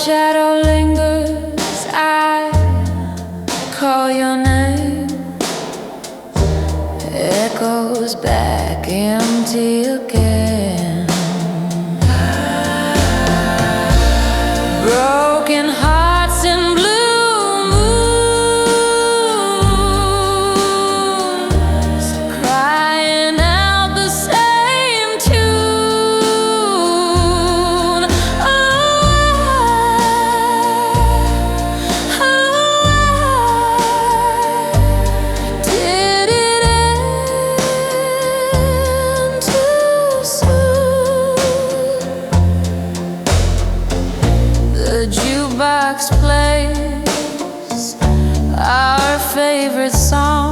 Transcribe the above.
shadow lingers, I call your name. Echoes back empty again. Broken hearts and blue moons, crying out the same tune. Did it end too soon? The jukebox plays our favorite song.